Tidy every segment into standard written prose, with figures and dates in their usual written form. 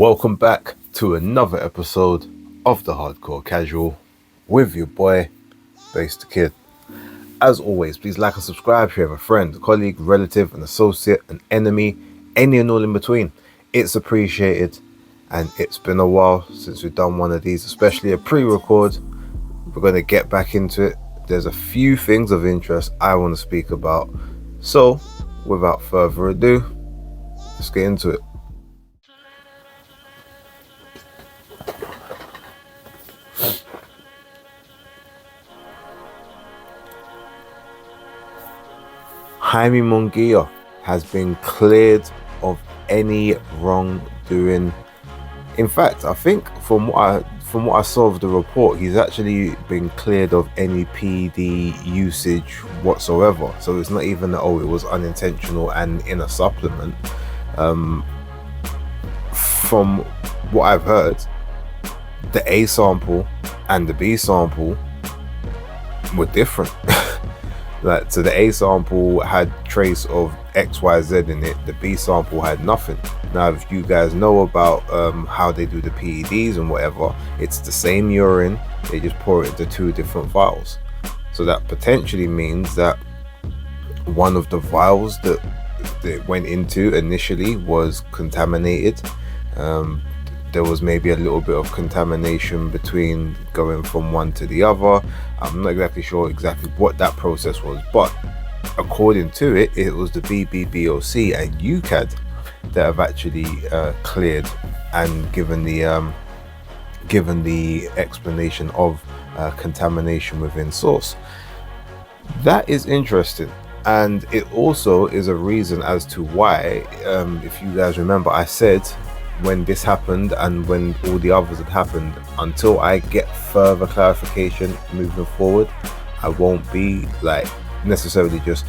Welcome back to another episode of the Hardcore Casual with your boy, Base the Kid. As always, please like and subscribe if you have a friend, colleague, relative, an associate, an enemy, any and all in between. It's appreciated, and it's been a while since we've done one of these, especially a pre-record. We're going to get back into it. There's a few things of interest I want to speak about. So, without further ado, let's get into it. Munguia has been cleared of any wrongdoing. In fact, I think from what I saw of the report, he's actually been cleared of any PED usage whatsoever. So it's not even that it was unintentional and in a supplement. From what I've heard, the A sample and the B sample were different. So the A sample had trace of XYZ in it, the B sample had nothing. Now, if you guys know about how they do the PEDs and whatever, it's the same urine, they just pour it into two different vials. So that potentially means that one of the vials that it went into initially was contaminated. There was maybe a little bit of contamination between going from one to the other. I'm not exactly sure what that process was, but according to it, it was the BBBOC and UCAD that have actually cleared and given the explanation of contamination within source. That is interesting, and it also is a reason as to why, if you guys remember, I said when this happened and when all the others had happened, until I get further clarification moving forward, I won't be necessarily just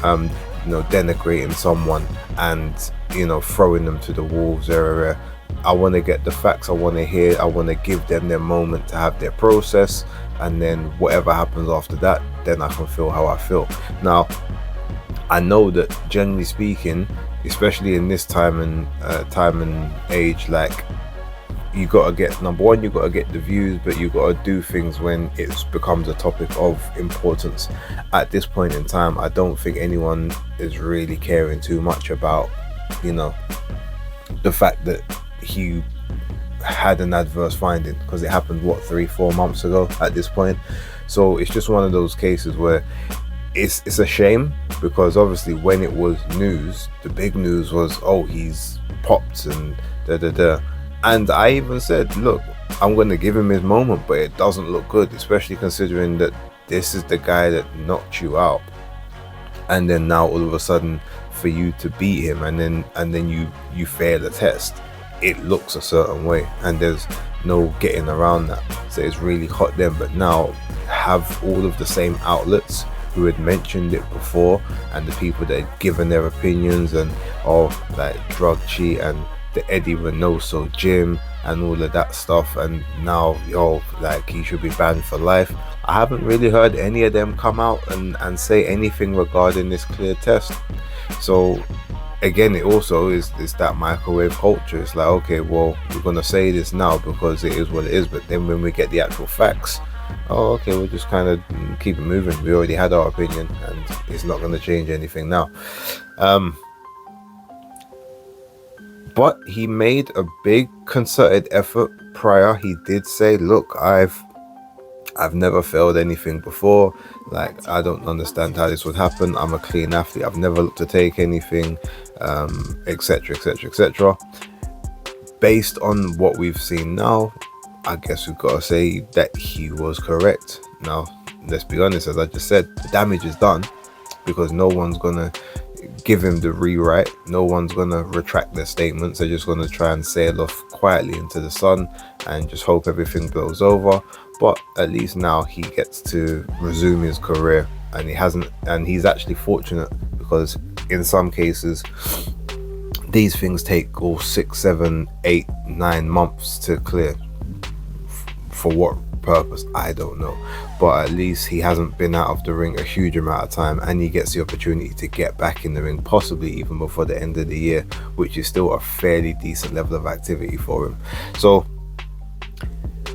denigrating someone and throwing them to the wolves. I want to get the facts. I want to give them their moment to have their process, and then whatever happens after that, then I can feel how I feel. Now, I know that generally speaking, especially in this time and age, you gotta get, number one, you gotta get the views, but you gotta do things when it becomes a topic of importance. At this point in time, I don't think anyone is really caring too much about the fact that he had an adverse finding, because it happened 3-4 months ago at this point. So it's just one of those cases where it's a shame, because obviously when it was news, the big news was, he's popped and and I even said, look, I'm going to give him his moment, but it doesn't look good, especially considering that this is the guy that knocked you out, and then now all of a sudden for you to beat him and then you fail the test, it looks a certain way, and there's no getting around that. So it's really hot then. But now have all of the same outlets who had mentioned it before, and the people that had given their opinions, and drug cheat and the Eddie Reynoso gym and all of that stuff, and now he should be banned for life. I haven't really heard any of them come out and say anything regarding this clear test. So again, it also is that microwave culture. It's okay, well, we're gonna say this now because it is what it is, but then when we get the actual facts, okay, we'll just kind of keep it moving. We already had our opinion and it's not going to change anything now. But he made a big concerted effort prior. He did say, look, I've never failed anything before. I don't understand how this would happen. I'm a clean athlete. I've never looked to take anything, etc, etc, etc. Based on what we've seen now, I guess we've got to say that he was correct. Now, let's be honest, as I just said, the damage is done, because no one's gonna give him the rewrite. No one's gonna retract their statements. They're just gonna try and sail off quietly into the sun and just hope everything blows over. But at least now he gets to resume his career, and he's actually fortunate, because in some cases these things take 6, 7, 8, 9 months to clear. For what purpose, I don't know, but at least he hasn't been out of the ring a huge amount of time, and he gets the opportunity to get back in the ring, possibly even before the end of the year, which is still a fairly decent level of activity for him. So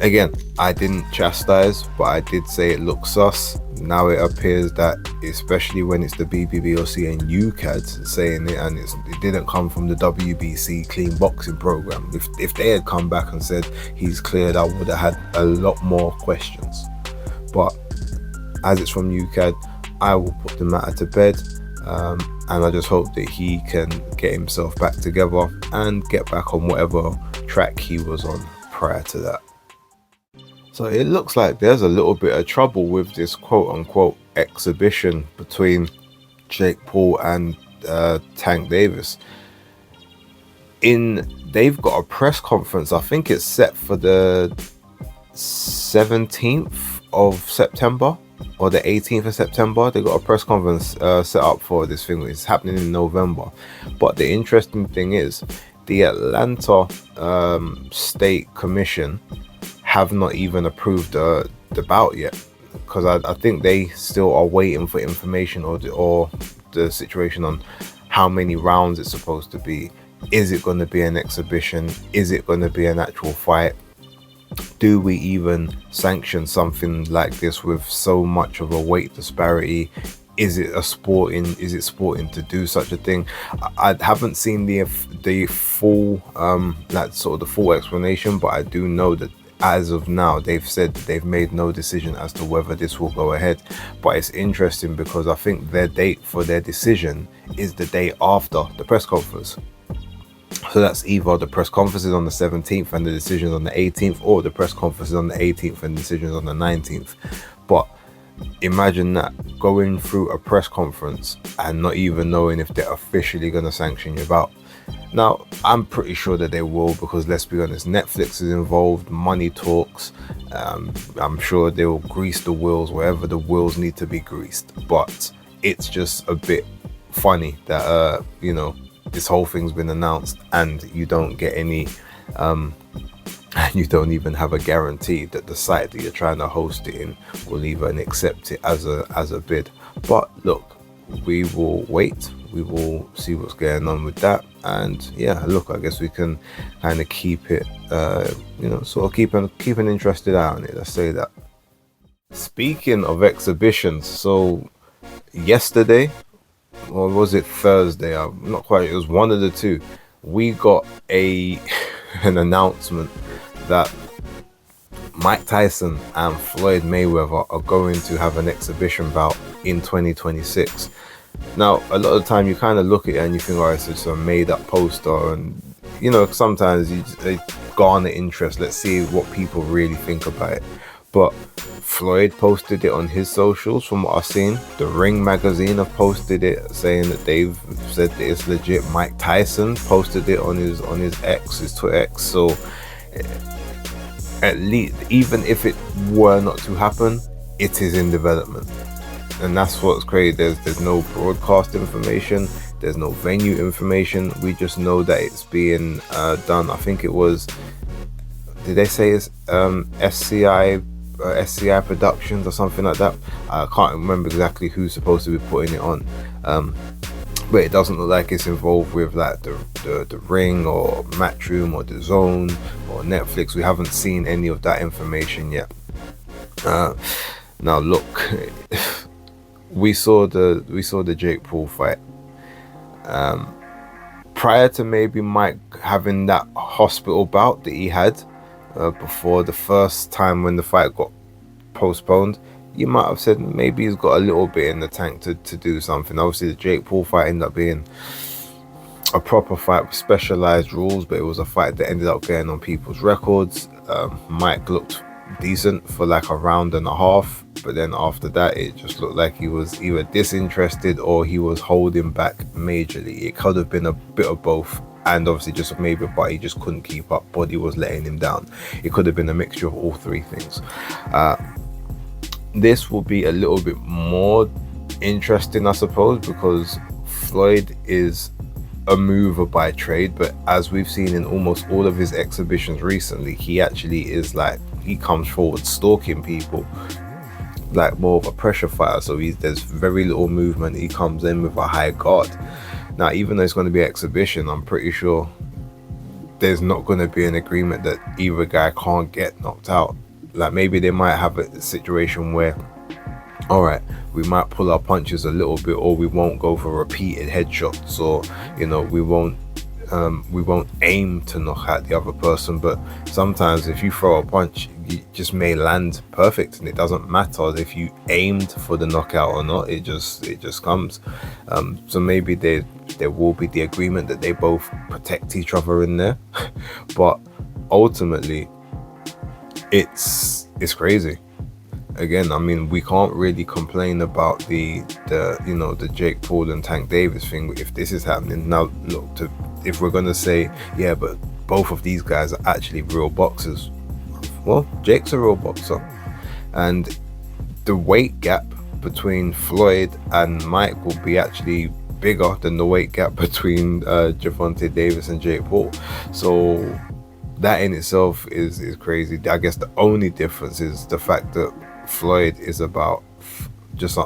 again, I didn't chastise, but I did say it looks sus. Now it appears that, especially when it's the BBBOC and UCAD saying it, and it didn't come from the WBC clean boxing program. If they had come back and said he's cleared, I would have had a lot more questions. But as it's from UCAD, I will put the matter to bed, and I just hope that he can get himself back together and get back on whatever track he was on prior to that. So it looks like there's a little bit of trouble with this quote-unquote exhibition between Jake Paul and Tank Davis. They've got a press conference, I think it's set for the 17th of September or the 18th of September. They got a press conference set up for this thing. It's happening in November. But the interesting thing is the Atlanta State Commission have not even approved the bout yet, because I think they still are waiting for information or the situation on how many rounds it's supposed to be. Is it going to be an exhibition? Is it going to be an actual fight? Do we even sanction something like this with so much of a weight disparity? Is it sporting to do such a thing? I haven't seen the full the full explanation, but I do know that as of now, they've said that they've made no decision as to whether this will go ahead. But it's interesting because I think their date for their decision is the day after the press conference. So that's either the press conference is on the 17th and the decision is on the 18th, or the press conference is on the 18th and the decision is on the 19th. But imagine that, going through a press conference and not even knowing if they're officially going to sanction your bout. Now, I'm pretty sure that they will, because let's be honest, Netflix is involved, money talks. I'm sure they'll grease the wheels wherever the wheels need to be greased. But it's just a bit funny that, this whole thing's been announced and you don't get any, you don't even have a guarantee that the site that you're trying to host it in will even accept it as a bid. But look, we will wait. We will see what's going on with that. And yeah, look, I guess we can kind of keep it, sort of keep an interested eye on it. Let's say that. Speaking of exhibitions, so yesterday, or was it Thursday? I'm not quite. It was one of the two. We got an announcement that Mike Tyson and Floyd Mayweather are going to have an exhibition bout in 2026. Now, a lot of the time you kind of look at it and you think, oh, it's just a made-up poster, and sometimes they garner interest. Let's see what people really think about it. But Floyd posted it on his socials. From what I've seen, the Ring magazine have posted it, saying that they've said that it's legit. Mike Tyson posted it on his X, his Twitter X. So at least, even if it were not to happen, it is in development. And that's what's crazy. There's no broadcast information, there's no venue information. We just know that it's being done. I think it was, did they say it's SCI Productions or something like that? I can't remember exactly who's supposed to be putting it on, but it doesn't look like it's involved with like the Ring or Matchroom or the Zone or Netflix. We haven't seen any of that information yet. Now look, we saw the Jake Paul fight. Prior to maybe Mike having that hospital bout that he had before the first time when the fight got postponed, you might have said maybe he's got a little bit in the tank to do something. Obviously the Jake Paul fight ended up being a proper fight with specialized rules, but it was a fight that ended up getting on people's records. Mike looked decent for like a round and a half, but then after that it just looked like he was either disinterested or he was holding back majorly. It could have been a bit of both, and obviously just maybe, but he just couldn't keep up. Body was letting him down. It could have been a mixture of all three things. This will be a little bit more interesting, I suppose, because Floyd is a mover by trade, but as we've seen in almost all of his exhibitions recently, he actually is like he comes forward stalking people, like more of a pressure fighter. So there's very little movement. He comes in with a high guard. Now, even though it's going to be an exhibition, I'm pretty sure there's not going to be an agreement that either guy can't get knocked out. Like, maybe they might have a situation where, all right, we might pull our punches a little bit, or we won't go for repeated headshots, or we won't aim to knock out the other person. But sometimes if you throw a punch, you just may land perfect, and it doesn't matter if you aimed for the knockout or not. It just comes. So maybe there will be the agreement that they both protect each other in there. But ultimately, it's crazy. Again, I mean, we can't really complain about the Jake Paul and Tank Davis thing if this is happening. Now, look, if we're gonna say, yeah, but both of these guys are actually real boxers, well, Jake's a real boxer, and the weight gap between Floyd and Mike will be actually bigger than the weight gap between Gervonta Davis and Jake Paul. So that in itself is crazy. I guess the only difference is the fact that Floyd is about just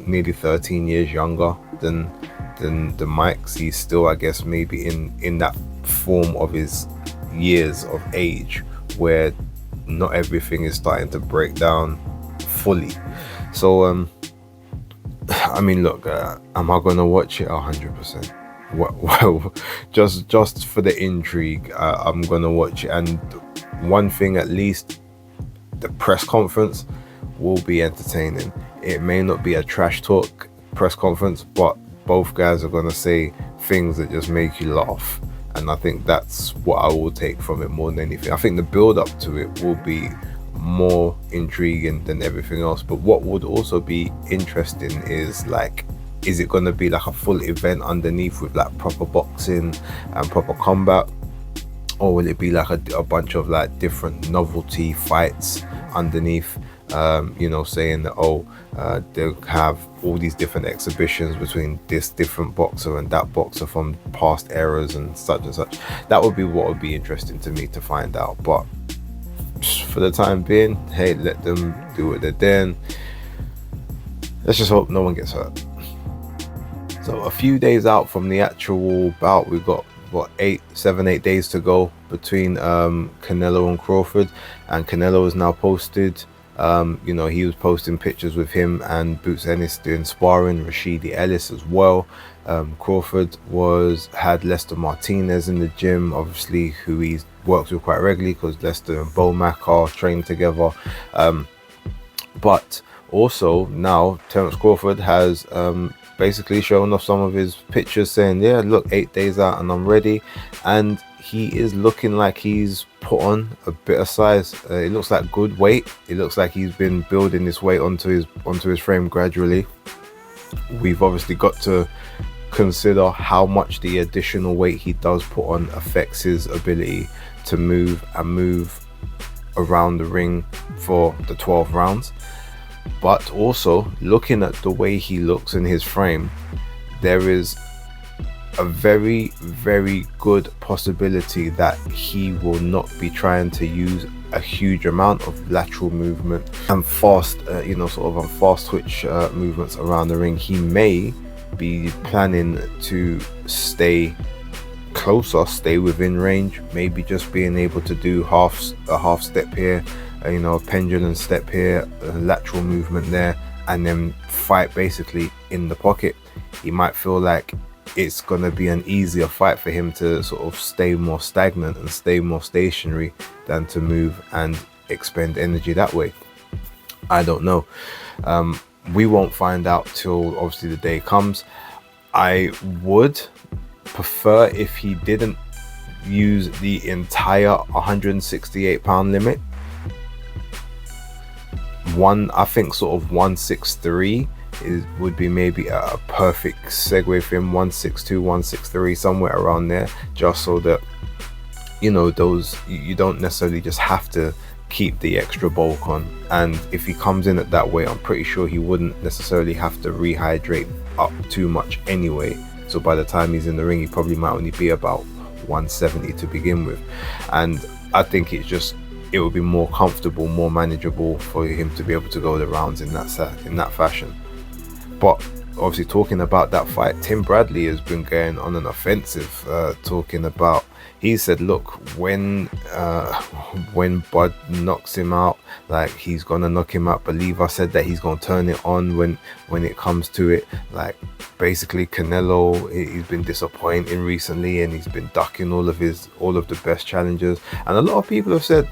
nearly 13 years younger than the Mike's. He's still, I guess, maybe in that form of his years of age where not everything is starting to break down fully. So I mean, look, am I gonna watch it? 100%. Well, just for the intrigue, I'm gonna watch it. And one thing at least, the press conference will be entertaining. It may not be a trash talk press conference, but both guys are gonna say things that just make you laugh, and I think that's what I will take from it more than anything. I think the build up to it will be more intriguing than everything else. But what would also be interesting is, like, is it going to be like a full event underneath with like proper boxing and proper combat, or will it be like a bunch of like different novelty fights underneath, saying that they'll have all these different exhibitions between this different boxer and that boxer from past eras and such and such. That would be what would be interesting to me to find out. But for the time being, hey, let them do what they're doing. Let's just hope no one gets hurt. So a few days out from the actual bout, we've got 8 days to go between Canelo and Crawford, and Canelo has now posted, he was posting pictures with him and Boots Ennis doing sparring, Rashidi Ellis as well. Crawford had Lester Martinez in the gym, obviously, who he works with quite regularly because Lester and Bomac are trained together. But also now Terence Crawford has basically showing off some of his pictures, saying, yeah, look, 8 days out and I'm ready. And he is looking like he's put on a bit of size. It looks like good weight. It looks like he's been building this weight onto his frame gradually. We've obviously got to consider how much the additional weight he does put on affects his ability to move around the ring for the 12 rounds. But also, looking at the way he looks in his frame, there is a very, very good possibility that he will not be trying to use a huge amount of lateral movement and fast twitch movements around the ring. He may be planning to stay closer, stay within range, maybe just being able to do a half step here, a pendulum step here, a lateral movement there, and then fight basically in the pocket. He might feel like it's going to be an easier fight for him to sort of stay more stagnant and stay more stationary than to move and expend energy that way. I don't know. We won't find out till obviously the day comes. I would prefer if he didn't use the entire 168 pound limit. I think sort of 163 would be maybe a perfect segue for him. 162, 163, somewhere around there, just so that those, you don't necessarily just have to keep the extra bulk on. And if he comes in at that weight, I'm pretty sure he wouldn't necessarily have to rehydrate up too much anyway. So by the time he's in the ring, he probably might only be about 170 to begin with. And I think it's just it would be more comfortable, more manageable for him to be able to go the rounds in that fashion. But obviously, talking about that fight, Tim Bradley has been going on an offensive, talking about, he said, look, when Bud knocks him out, like, he's gonna knock him out. Believer said that he's gonna turn it on when it comes to it. Like, basically, Canelo, he's been disappointing recently, and he's been ducking all of the best challengers. And a lot of people have said,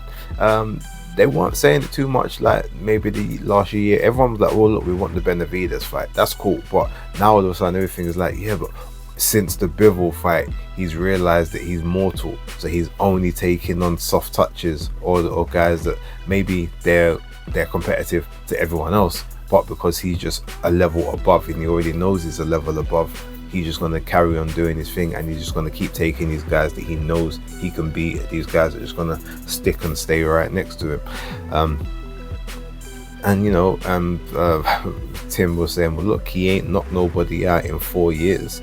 they weren't saying it too much, like maybe the last year. Everyone was like, well, look, we want the Benavidez fight. That's cool. But now all of a sudden everything is like, yeah, but since the Bivol fight, he's realized that he's mortal. So he's only taking on soft touches or guys that maybe they're competitive to everyone else. But because he's just a level above and he already knows he's a level above, he's just going to carry on doing his thing, and he's just going to keep taking these guys that he knows he can beat. These guys are just going to stick and stay right next to him. And you know, Tim was saying, well, look, he ain't knocked nobody out in 4 years,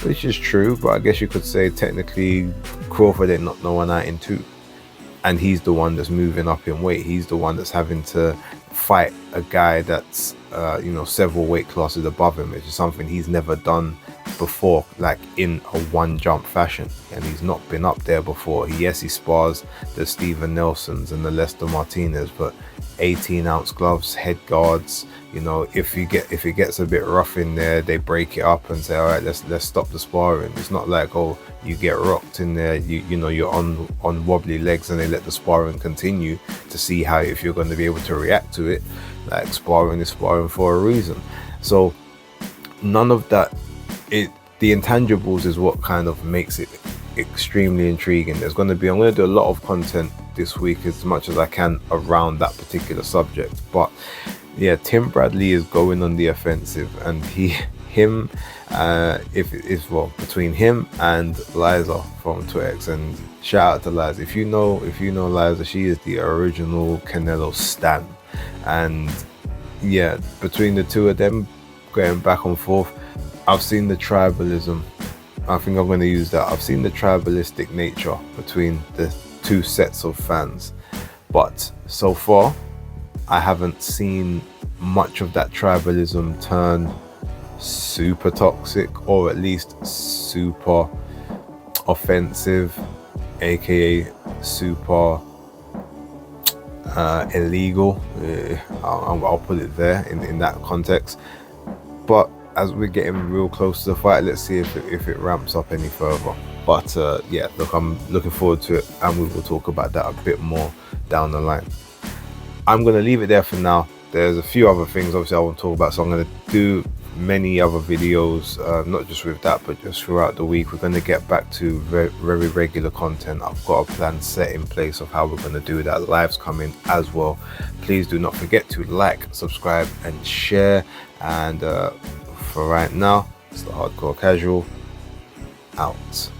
which is true, but I guess you could say technically Crawford ain't knocked no one out in 2, and he's the one that's moving up in weight. He's the one that's having to fight a guy that's several weight classes above him, which is something he's never done before, like in a one jump fashion, and he's not been up there before. Yes, he spars the Steven Nelsons and the Lester Martinez, but 18-ounce gloves, head guards. You know, if it gets a bit rough in there, they break it up and say, all right, let's stop the sparring. It's not like, oh, you get rocked in there, you're on wobbly legs, and they let the sparring continue to see how, if you're going to be able to react to it. Like, sparring is sparring for a reason. So none of that, the intangibles is what kind of makes it extremely intriguing. I'm going to do a lot of content this week, as much as I can, around that particular subject. But yeah, Tim Bradley is going on the offensive, and between him and Liza from Twix, and shout out to Liza. If you know Liza, she is the original Canelo stan, and yeah, between the two of them going back and forth, I've seen the tribalism. I think I'm going to use that. I've seen the tribalistic nature between the two sets of fans, but so far I haven't seen much of that tribalism turn super toxic, or at least super offensive, aka super illegal. I'll put it there in that context. But as we're getting real close to the fight, let's see if it ramps up any further. But yeah, look, I'm looking forward to it, and we will talk about that a bit more down the line. I'm going to leave it there for now. There's a few other things obviously I want to talk about, so I'm going to do many other videos, not just with that, but just throughout the week. We're going to get back to very, very regular content. I've got a plan set in place of how we're going to do that. Live's coming as well. Please do not forget to like, subscribe, and share. And for right now, it's the Hardcore Casual out.